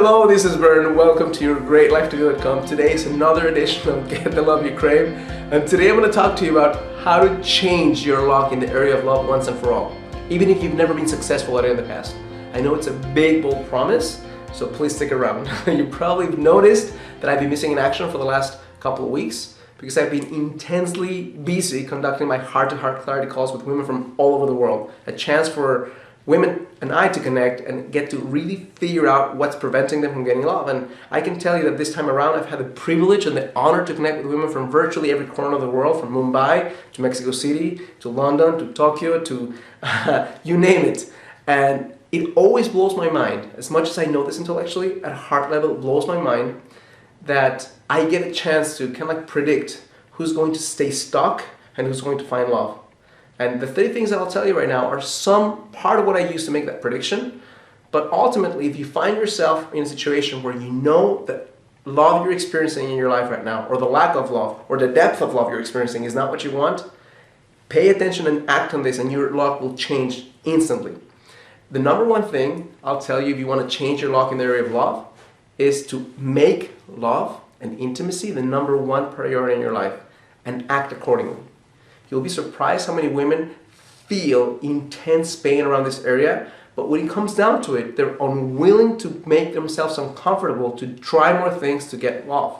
Hello, this is Vern. Welcome to your GreatLifeToGo.com. Today is another edition of Get the Love You Crave, and today I'm going to talk to you about how to change your lock in the area of love once and for all, even if you've never been successful at it in the past. I know it's a big, bold promise, so please stick around. You probably noticed that I've been missing in action for the last couple of weeks because I've been intensely busy conducting my heart-to-heart clarity calls with women from all over the world. A chance for women and I to connect and get to really figure out what's preventing them from getting love. And I can tell you that this time around I've had the privilege and the honor to connect with women from virtually every corner of the world, from Mumbai to Mexico City to London to Tokyo to you name it. And it always blows my mind, as much as I know this intellectually, at heart level it blows my mind that I get a chance to kind of like predict who's going to stay stuck and who's going to find love. And the 3 things that I'll tell you right now are some part of what I use to make that prediction. But ultimately, if you find yourself in a situation where you know that love you're experiencing in your life right now, or the lack of love, or the depth of love you're experiencing is not what you want, pay attention and act on this and your lock will change instantly. The number 1 thing I'll tell you if you want to change your lock in the area of love is to make love and intimacy the number 1 priority in your life and act accordingly. You'll be surprised how many women feel intense pain around this area, but when it comes down to it, they're unwilling to make themselves uncomfortable to try more things to get love.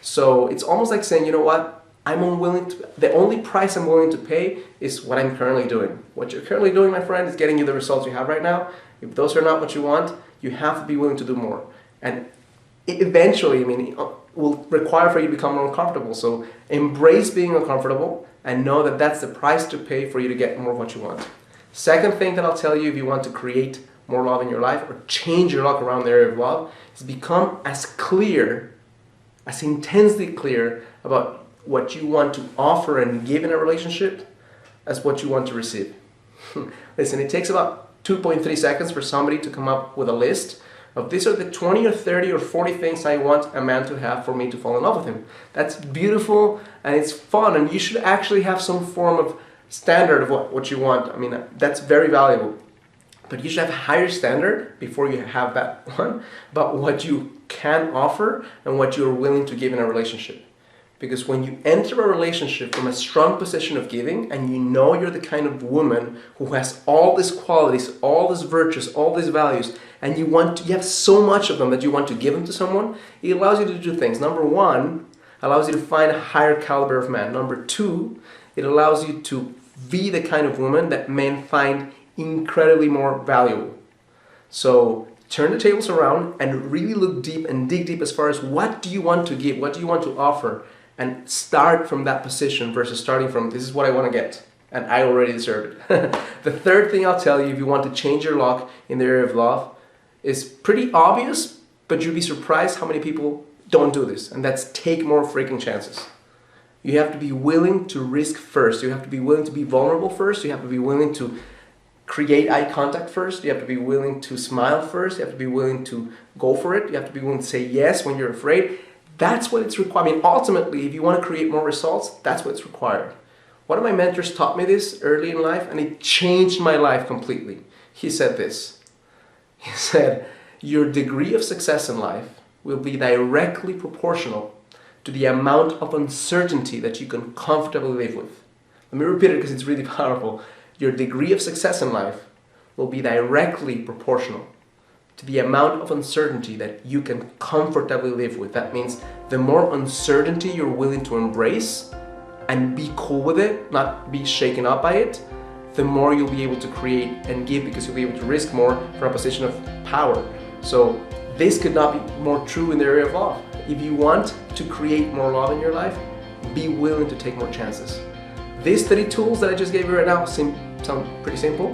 So it's almost like saying, you know what, the only price I'm willing to pay is what I'm currently doing. What you're currently doing, my friend, is getting you the results you have right now. If those are not what you want, you have to be willing to do more. And eventually, it will require for you to become more comfortable. So embrace being uncomfortable and know that that's the price to pay for you to get more of what you want. Second thing that I'll tell you if you want to create more love in your life or change your lock around the area of love is become as clear, as intensely clear about what you want to offer and give in a relationship as what you want to receive. Listen, it takes about 2.3 seconds for somebody to come up with a list of these are the 20 or 30 or 40 things I want a man to have for me to fall in love with him. That's beautiful and it's fun, and you should actually have some form of standard of what you want. That's very valuable. But you should have a higher standard before you have that one about what you can offer and what you're willing to give in a relationship. Because when you enter a relationship from a strong position of giving and you know you're the kind of woman who has all these qualities, all these virtues, all these values, and you have so much of them that you want to give them to someone, it allows you to do things. Number 1, allows you to find a higher caliber of man. Number 2, it allows you to be the kind of woman that men find incredibly more valuable. So turn the tables around and really look deep and dig deep as far as what do you want to give, what do you want to offer, and start from that position versus starting from this is what I want to get and I already deserve it. The third thing I'll tell you if you want to change your lock in the area of love is pretty obvious, but you'll be surprised how many people don't do this, and that's take more freaking chances. You have to be willing to risk first. You have to be willing to be vulnerable first. You have to be willing to create eye contact first. You have to be willing to smile first. You have to be willing to go for it. You have to be willing to say yes when you're afraid. That's what it's required. Ultimately, if you want to create more results, that's what's required. One of my mentors taught me this early in life, and it changed my life completely. He said this. He said, your degree of success in life will be directly proportional to the amount of uncertainty that you can comfortably live with. Let me repeat it because it's really powerful. Your degree of success in life will be directly proportional to the amount of uncertainty that you can comfortably live with. That means the more uncertainty you're willing to embrace and be cool with it, not be shaken up by it, the more you'll be able to create and give because you'll be able to risk more from a position of power. So this could not be more true in the area of love. If you want to create more love in your life, be willing to take more chances. These 3 tools that I just gave you right now sound pretty simple,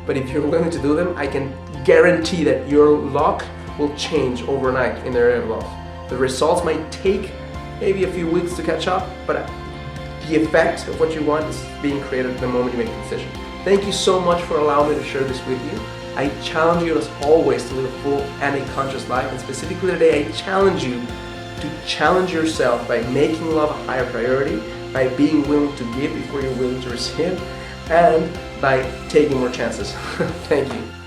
but if you're willing to do them, I can guarantee that your lock will change overnight in the area of love. The results might take maybe a few weeks to catch up, but the effect of what you want is being created the moment you make the decision. Thank you so much for allowing me to share this with you. I challenge you as always to live a full and a conscious life, and specifically today I challenge you to challenge yourself by making love a higher priority, by being willing to give before you're willing to receive, and by taking more chances. Thank you.